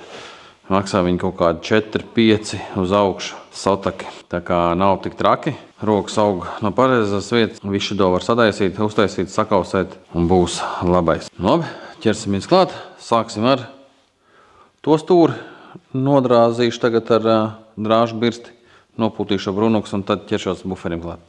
Maksā viņi kaut kādi 4-5 uz augšu sataki. Tā kā nav tik traki. Rokas aug no pareizās vietas. Visu to var sadaisīt, uztaisīt, sakausēt un būs labais. Labi, ķersimies klāt. Sāksim ar to stūri. Nodrāzīšu tagad ar drāžu birsti. Nopūtīšu brunuks un tad ķeršos buferim klāt.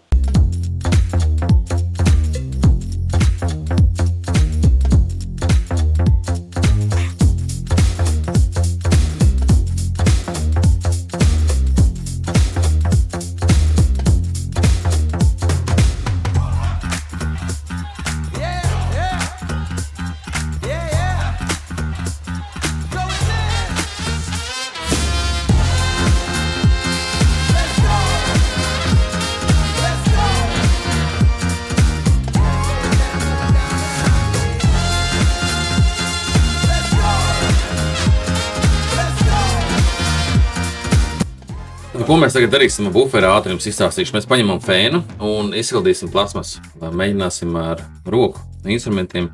Ko mēs tagad darīsim ar buferu? Ātri jums izstāstīšu. Mēs paņemam fēnu un izsildīsim plasmasu. Mēģināsim ar roku instrumentiem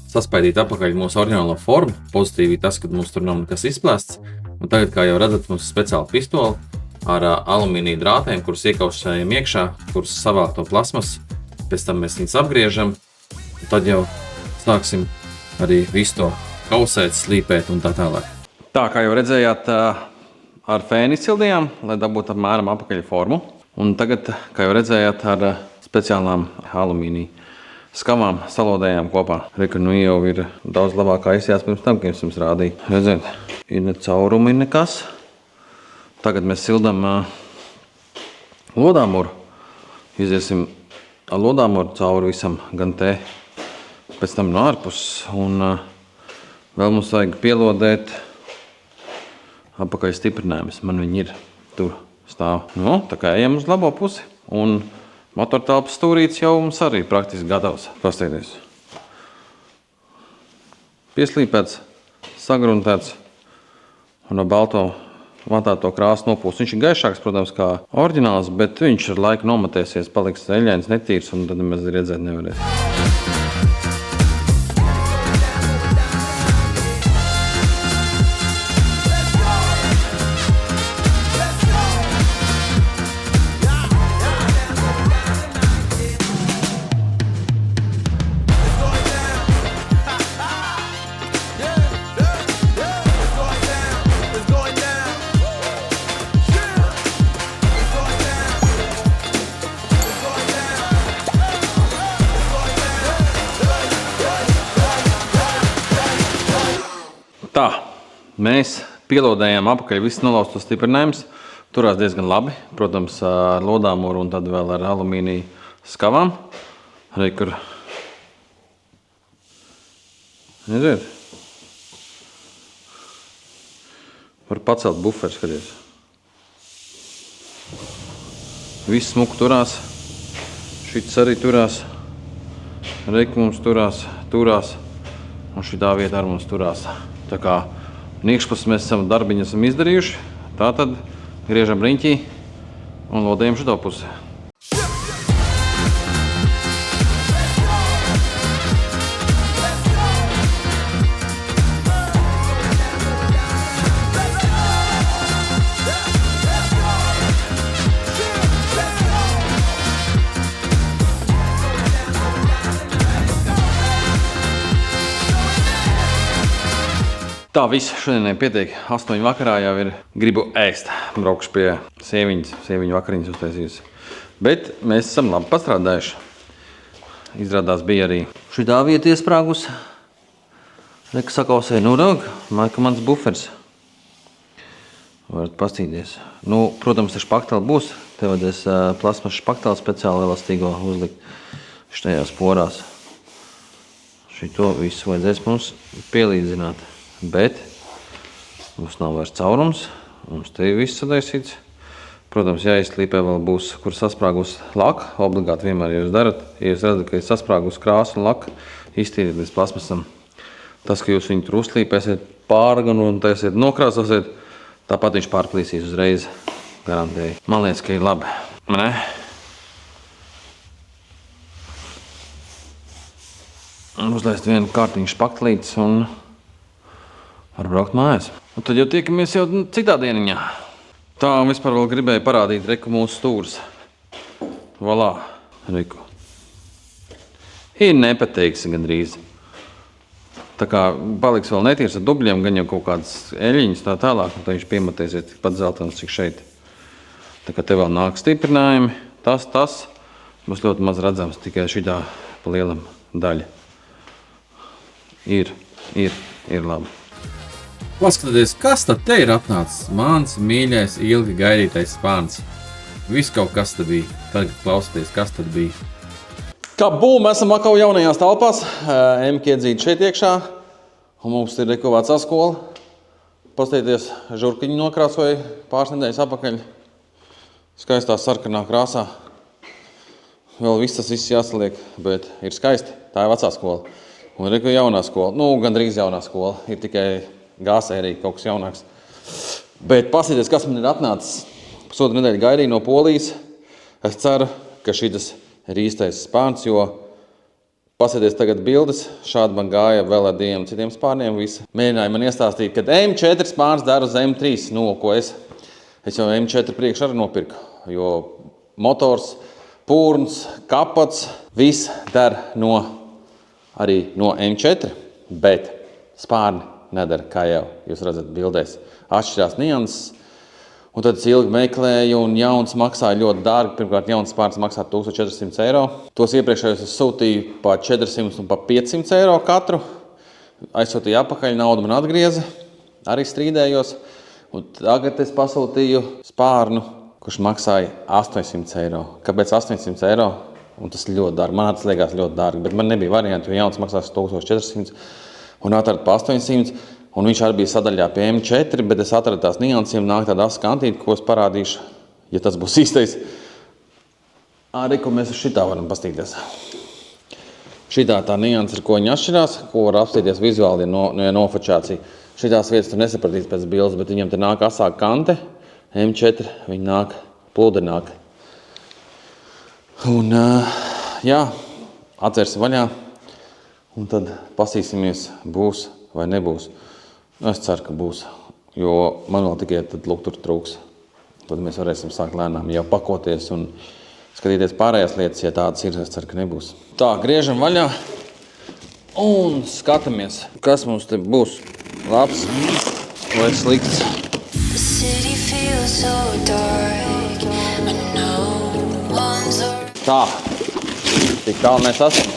saspaidīt apakaļ mūsu oriģinālo formu. Pozitīvi tas, ka mums tur nav nekas izplēsts. Un tagad, kā jau redzat, mums ir speciāla pistole ar alumīnija drātiem, kurus iekausējam iekšā, kurus savāk to plasmasu. Pēc tam mēs viņus apgriežam. Tad jau sāksim arī visu to kausēt, slīpēt un tā tālāk. Tā kā jau redzējāt, ar fēnu izsildījām, lai dabūtu apmēram apakaļ formu. Un tagad, kā jau redzējāt, ar speciālām alumīnija skavām salodējām kopā. Reku, nu jau ir daudz labāk aizsījās pirms tam, ka jums rādīja. Redziet, ir ne caurumi, nekas. Tagad mēs sildam lodāmuru. Iziesim ar lodāmuru cauri visam, gan te, pēc tam no ārpus. Un vēl mums vajag pielodēt apakaļ stiprinājumus. Man viņi ir tur stāv. Nu, tā kā ejam uz labo pusi. Un motortelpas stūrītis jau mums arī praktiski gatavs. Paskatīties. Pieslīpēts, sagruntēts un ar balto matāto krāsu nopūst. Viņš ir gaišāks, protams, kā oriģināls, bet viņš ar laiku nomatēsies, paliks eļļains, netīrs un tad mēs redzēt nevarēs. Tā, mēs pielodējām apakaļ visus nolaustos stiprinājumus. Turās diezgan labi, protams, ar lodāmuru un tad vēl ar alumīnija skavām. Arī, kur nedziet. Var pacelt buferu, skaties. Viss smuku turās. Šits arī turās. Reku mums turās. Un šitā vietā ar mums turās. Tā kā iekšpus mēs esam darbiņu izdarījuši, tā tad griežam riņķī un lodējam šito pusi. Tā viss šodienai pietiek. 8 vakarā jau ir. Gribu ēst. Braukšu pie sieviņas. Sieviņu vakariņas uztaisījusi. Bet mēs esam labi pastrādājuši. Izrādās bija arī šitā vieta iesprāgus. Reka sakausēja. Nu, raug, ka mans bufers. Varat pastīties. Nu, protams, te špakteli būs. Te vajadzēs plasmas špakteli speciāli elastīgo uzlikt šitajās porās. Šito visu vajadzēs mums pielīdzināt. Bet mums nav vairs caurums, mums te ir viss sadaisīts. Protams, jāizslīpē vēl būs, kur sasprāgus laka. Obligāti vienmēr, ja jūs darat, ja jūs redzat, ka ir sasprāgus krāsu un laka, iztīriet līdz plasmasam. Tas, ka jūs viņu tur uzslīpēsiet, pārganu un taisiet nokrāsosiet, tāpat viņš pārplīsīs uzreiz, garantēji. Man liekas, ka ir labi. Ne? Uzlaist vienu kārtiņu špaktlītes un Var braukt mājās. Un tad jau tiekamies jau citā dieniņā. Tā, un vispār vēl gribēju parādīt Reku mūsu stūrs. Valā, Reku. Ir nepateiksi gandrīz. Tā kā paliks vēl netīrs ar dubļiem, gan jau kaut kādas eļiņas tā tālāk, un tā viņš piematēsies tikpat zeltans, cik šeit. Tā kā te vēl nāk stiprinājumi, tas būs ļoti maz redzams, tikai šitā pa lielam daļa. Ir labi. Paskatieties, kas tad te ir atnācis? Mans mīļais, ilgi gaidītais spārns. Viss kaut kas te bija. Tagad klausieties, kas tad bija. Kā būm, esam atkal jaunajās telpās. MK iedzīti šeit iekšā. Un mums ir Reku vecā skola. Pastieties, žurkiņu nokrāsoja pāris nedēļas apakaļ. Skaistā sarkanā krāsā. Vēl viss tas jāsaliek, bet ir skaisti. Tā ir vecā skola. Un Reku jaunā skola. Nu, gandrīz jaunā skola. Ir tikai G-sērija, kaut kas jaunāks. Bet pastieties, kas man ir atnācis. Pusotru nedēļu gaidīju no Polijas. Es ceru, ka šitas ir īstais spārns, jo pasēties tagad bildes, šādi man gāja vēl ar diviem citiem spārniem. Visi mēģināja man iestāstīt, ka M4 spārns dara uz M3, ko es jau M4 priekš arī nopirku, jo motors, pūrns, kapats, viss dara arī no M4, bet spārni nedara, kā jau jūs redzat bildēs. Atšķirās nianses. Un tad es ilgi meklēju, un jauns maksāja ļoti dārgi. Pirmkārt, jauns spārns maksā 1400 eiro. Tos iepriekšējos es sūtīju pa 400 un pa 500 eiro katru. Aizsūtīju apakaļ, naudu man atgrieza. Arī strīdējos. Un tagad es pasūtīju spārnu, kurš maksāja 800 eiro. Kāpēc 800 eiro? Un tas ir ļoti dārgi. Man tas liekas ļoti dārgi, bet man nebija varianti, jo jauns maksās 1400 un atradu pa 800. Un viņš arī bija sadaļā pie M4, bet es atradu tās nianses, nāk tāda askantīte, ko es parādīšu, ja tas būs īstais. Arī, ko mēs uz šitā varam pastīties. Šitā tā nianses, ar ko viņi atšķirās, ko var apstīties vizuāli, ja nofočācija. Šitās vietas tu nesapratīs pēc bildes, bet viņam te nāk asāk kante, M4, viņi nāk plūdenāk. Un, jā, atvērsim vaļā, un tad pasīsimies, būs vai nebūs. Es ceru, ka būs, jo man vēl tikai tad luktur trūks. Tad mēs varēsim sākt lēnām jau pakoties un skatīties pārējās lietas, ja tādas ir, es ceru, ka nebūs. Tā, griežam vaļā un skatāmies, kas mums te būs labs vai slikts. Tā, tik tālu mēs esam.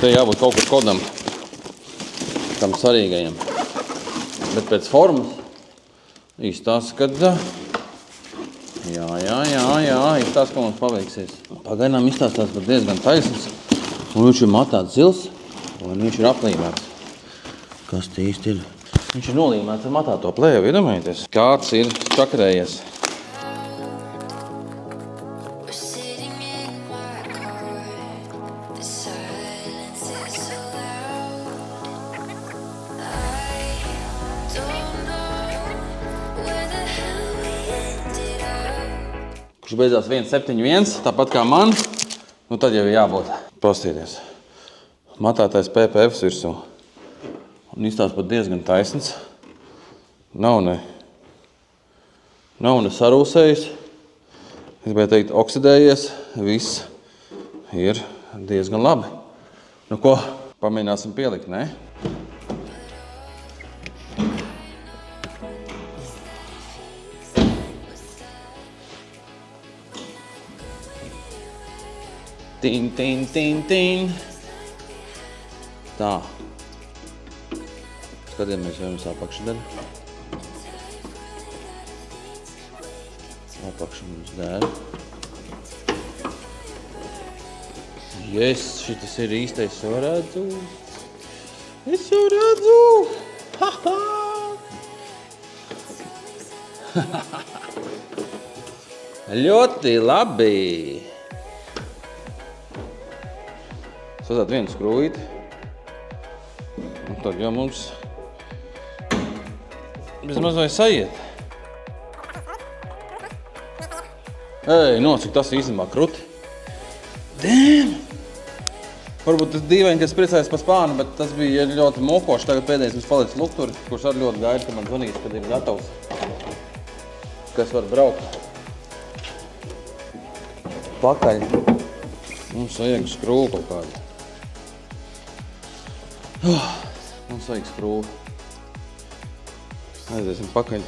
Te jābūt kaut kur kodam. Tam svarīgajam. Bet pēc formas izstāsta, kad izstāsta, ka mums paveiksies. Pagaidām izstāstās pat diezgan taisns. Un viņš ir matāts zils, un viņš ir aplīmēts. Kas te īsti ir? Viņš ir nolīmēts ar matāto plēvi, iedomājieties. Kāds ir čakarējies. Kurš beidzās 171, tāpat kā man, nu tad jau ir jābūt. Pastieties. Matātais PPF virsū. Un izstāsts pat diezgan taisns. Nav ne sarūsējis. Es gribēju teikt, oksidējies. Viss ir diezgan labi. Nu ko, pamēģināsim pielikt, ne? Tin. Tā. Skatāmies, vai mums apakšdaļa. Apakša mums dēļ. Yes, šitas ir īstais, jau redzu. Es jau redzu. Ļoti labi. Sazāt vienu skrūjīti. Un tad jau mums bezmaz vai sajiet. Ej, cik tas īstenībā kruti. Damn! Varbūt tas dīvaini, ka es priecājos par spānu, bet tas bija ļoti mokoši. Tagad pēdējais mums palicis Lukturi, kurš arī ļoti gaida, ka man zvanīs, kad ir gatavs. Kas var braukt. Pakaļ. Mums vajag skrūvu kaut kādu. Mums vajag skrūvu. Aiziesim pakaļ.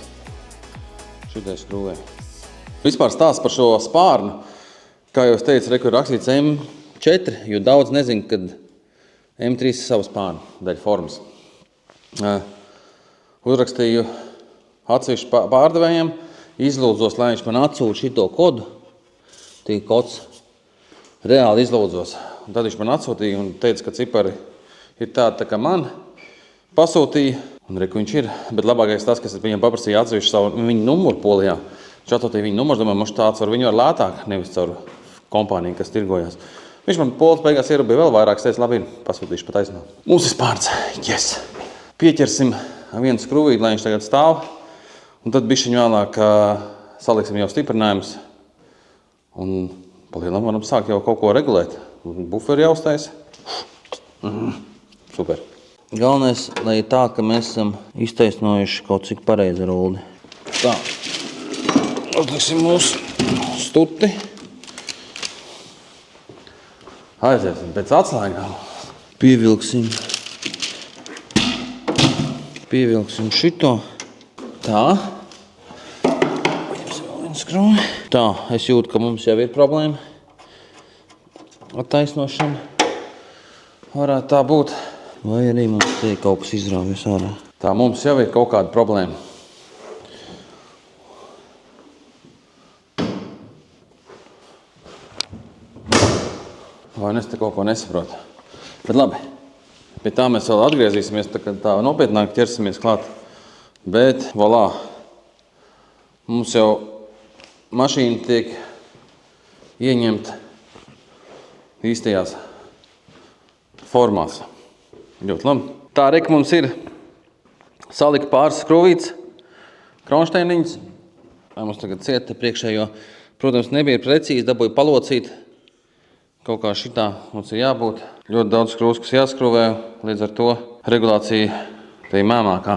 Šitai skrūvē. Vispār stāsts par šo spārnu. Kā jau es teicu, rekur rakstīts M4, jo daudz nezinu, kad M3 ir savu spārnu daļu formas. Uzrakstīju atsevišķi pārdevējiem, izlūdzos, lai viņš man atsūta šito kodu. Tī kods reāli izlūdzos. Un tad viņš man atsūtīja un teica, ka cipari ir tādi, tā kā man pasūtīja. Un reku viņš ir, bet labākais tas, kas viņam paprasīja atsevišķi savu viņu numuru Polijā. Viņš atsūtīja viņu numuru, domāju, mums tāds var viņu ar lētāk, nevis caur kompāniju, kas tirgojās. Viņš man Polis beigās ierūpīja vēl vairāk, es teicu, labi, pasūtīšu pa taisnā. Mums ir spārns, yes! Pieķersim vienu skrūvīti, lai viņš tagad stāv. Un tad bišķiņu vēlāk saliksim jau stiprinājumus. Un palielam varam sākt jau kaut ko regulēt. Buferi jau uztais. Super. Galvenais, lai ir tā, ka mēs esam iztaisnojuši kaut cik pareizi ruldi. Tā. Uzliksim mūsu stuti. Aiziesim pēc atslēgām. Pievilksim šito. Tā. Paņemsim vēl vienu skrūvi. Tā, es jūtu, ka mums jau ir problēma. Attaisnošana. Varētu tā būt. Vai arī mums te kaut kas izrāvies ārā. Tā, mums jau ir kaut kāda problēma. Vai es te kaut ko nesaprotu. Bet labi, pie tā mēs vēl atgriezīsimies, tā nopietnāk ķersimies klāt. Bet, volā, mums jau mašīna tiek ieņemta īstajās formās. Ļoti labi. Tā reka mums ir salika pāris skrūvītes, kronšteiniņas. Vai mums tagad cieta priekšējo. Protams, nebija precīzi, dabūja palocīt. Kaut kā šitā mums ir jābūt. Ļoti daudz skrūvas, kas jāskrūvē, līdz ar to regulācija te ir mēmākā.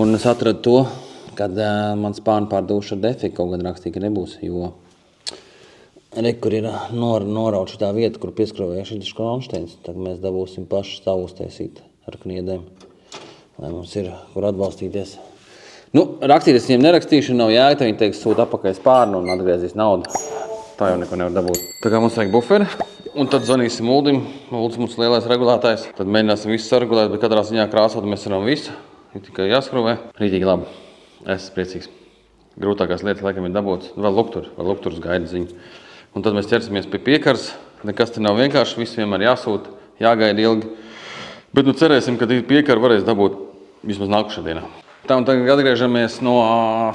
Un es atradu to, kad man spārnu pārdūšu ar defektu kaut gan rakstīja, ka nebūs, jo kur ir noraut šitā vieta, kur pieskrūvēja šitas kronšteins. Tad mēs dabūsim paši savu uztaisīt ar kniedēm, lai mums ir, kur atbalstīties. Nu, rakstīties viņiem nerakstīšu, nav jēga, viņi teiks, sūta apakaļ spārnu un atgriezīs naudu. Tā jau neko nevar dabūt. Tā kā mums vajag buferi, un tad zvanīsim Uldim. Ulds mums lielais regulētājs. Tad mēģināsim visu saregulēt, bet katrā ziņā krāsot mēs varam visu. Ir tikai jāskrūvē. Rītīgi labi. Es esmu priecīgs. Grūtākās lietas laikam ir dabūt. Vēl lukturus gaida ziņu. Un tad mēs ķersimies pie piekars. Nekas te nav vienkārši, viss vienmēr jāsūta, jāgaida ilgi. Bet nu cerēsim, ka piekaru varēs dabūt vismaz nākušā dienā. Tā un tagad atgriežamies no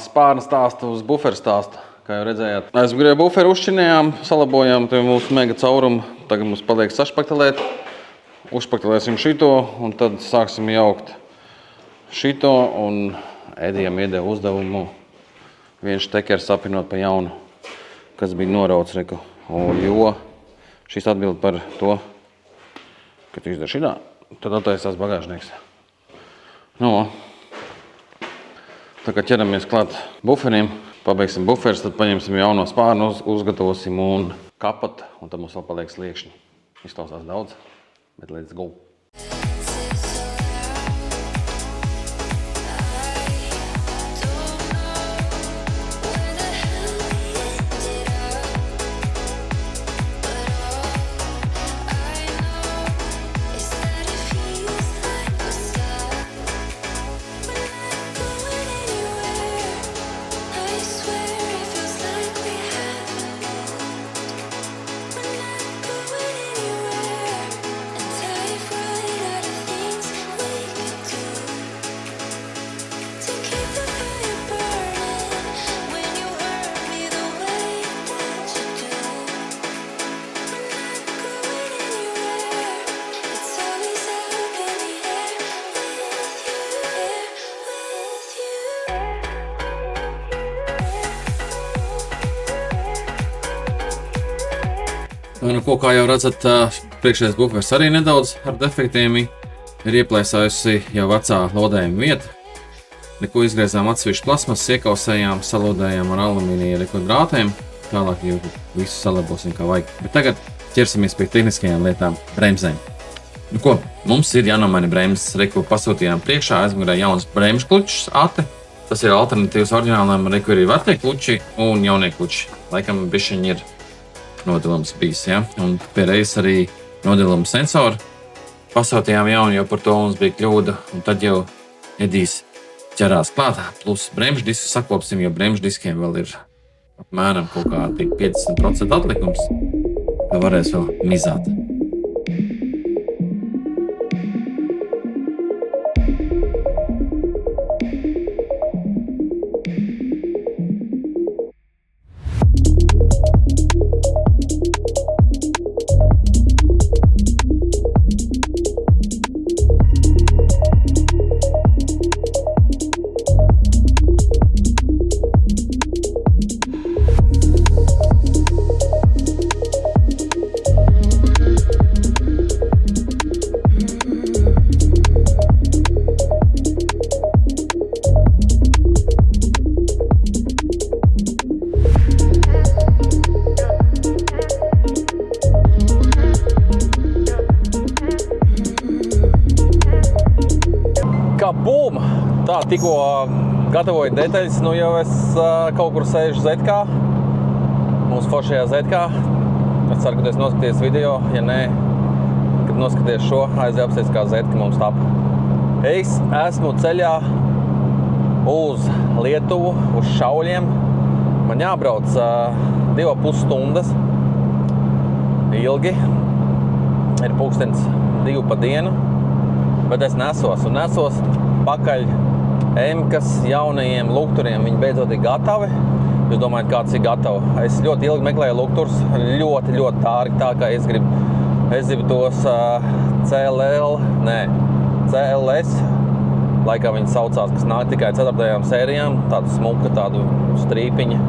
spārna stāsta uz buferu stāstu. Kā jau redzējāt, mēs buferu uzšķinējām, salabojām mūsu mega caurumu. Tagad mums paliek sašpaktelēt. Uzpaktelēsim šito un tad sāksim jaukt šito un Edijam iedeva uzdevumu viens štekers apvienot pa jaunu, kas bija norauts, reku. Jo šis atbild par to, ka tu izdara šitā, tad attaisās bagāžnieks. Nu, tā kā ķeramies klāt buferiem, pabeigsim buferis, tad paņemsim jauno spārnu, uzgatavosim un kapat, un tad mums vēl paliek sliekšņi. Izklausās daudz, bet let's go! Nu, ko, kā jau redzat, Priekšējais bufers arī nedaudz ar defektiem ir ieplēsājusi jau vecā lodējuma vieta. Neko izgriezām atsevišķu plasmas, iekausējām, salodējām ar alumīnija drātiem. Tālāk jau visu salabosim kā vajag. Bet tagad ķersimies pie tehniskajām lietām – bremzēm. Nu ko, mums ir jānomaina bremzes. Reku pasūtījām priekšā, aizmugurē jauns bremžu klučs ate. Tas ir alternatīvs oriģinālām, reku ir vecie kluči un jaunie kluči. Laikam bišķiņi ir nodilums bijis, ja? Un pie reizes arī nodiluma sensori. Pasūtījām jaunu, jo par to mums bija kļūda. Un tad jau Edijs ķerās klātā. Plus bremžu disku sakopsim, jo bremžu diskiem vēl ir apmēram kaut kādi 50% atlikums. Tā varēs vēl mizāt. Bum! Tā, tikko gatavoju detaļas, nu jau es kaut kur sēžu ZK, mūsu foršajā ZK. Es ceru, ka tu esi noskaties video, ja nē, kad noskaties šo, aiziet apsies kā ZK mums tap. Es esmu ceļā uz Lietuvu, uz Šauļiem. Man jābrauc 2,5 stundas ilgi, ir pulkstens 2 pa dienu. Bet es nesos pakaļ Emkas jaunajiem lukturiem. Viņi beidzot ir gatavi. Jūs domājat, kāds ir gatavs? Es ļoti ilgi meklēju lukturs, ļoti dārgi, tā kā es gribu tos CLS, laikā viņi saucās, kas nāk tikai 4. sērijām, tādu smuka, tādu strīpiņu.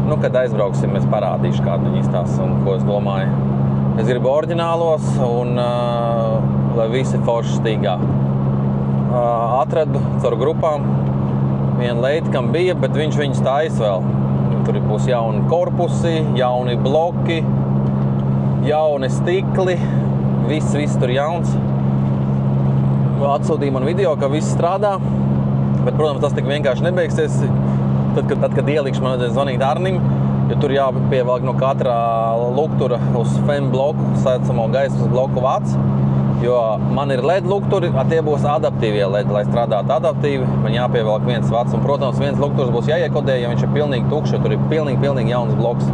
Nu, kad aizbrauksim, es parādīšu, kādu viņi izstāsta un ko es domāju. Es gribu oriģinālos un lai visi forši stīgā. Atradu caur grupām vienu leiti, kam bija, bet viņš viņus tais vēl. Tur būs jauni korpusi, jauni bloki, jauni stikli, viss tur jauns. Atsūtīja man video, ka viss strādā, bet, protams, tas tik vienkārši nebeigsies. Tad kad ielikšu, man vajadzēs zvanīt Arnim, jo tur jāpievelk no katra luktura uz FEM bloku, saucamo gaismas bloku vats. Jo man ir LED lukturi, tie būs adaptīvie LED, lai strādātu adaptīvi. Man jāpievelk viens vats, un, protams, viens lukturs būs jāiekodē, ja viņš ir pilnīgi tukšs, jo tur ir pilnīgi jauns bloks.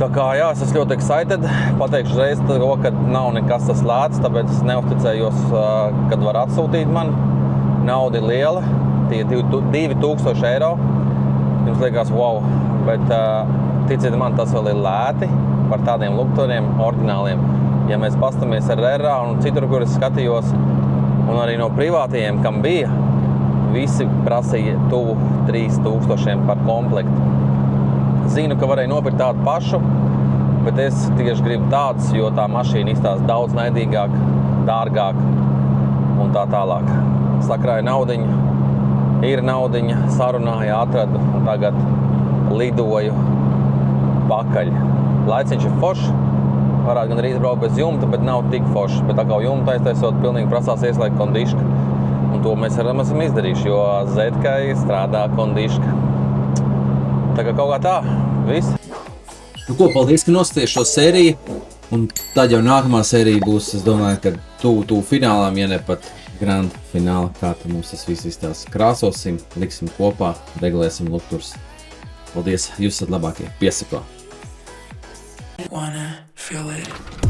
Tā kā, jā, es esmu ļoti excited. Pateikšu reiz to, ka nav nekas tas lēts, tāpēc es neuzticējos, kad var atsūtīt man. Nauda ir liela, tie 2000 eiro. Jums liekas, wow, bet ticiet man, tas vēl ir lēti par tādiem lukturiem, oriģināliem. Ja mēs pastamies ar RRA un citur, kur es skatījos, un arī no privātajiem, kam bija, visi prasīja tuvu 3000 par komplektu. Zinu, ka varēja nopirkt tādu pašu, bet es tieši gribu tāds, jo tā mašīna izstāsta daudz naidīgāk, dārgāk un tā tālāk. Sakrāja naudiņu, ir naudiņa, sarunāja, atradu un tagad lidoju pakaļ. Laiciņš ir foršs. Varētu gan arī izbraukt bez jumta, bet nav tik foršs. Bet tā kā jumta aiztaisot, pilnīgi prasās ieslēgt kondiška. Un to mēs arī esam izdarījuši, jo ZK strādā kondiška. Tā kā kaut kā tā, viss. Nu ko, paldies, ka noskaties šo sēriju. Un tad jau nākamā sērija būs, es domāju, ka tuvu finālām, ja ne pat grand fināla, kā tad mums tas viss izstās. Krāsosim, liksim kopā, regulēsim lukturs. Paldies, jūs esat labākie. Piesako! Wanna feel it.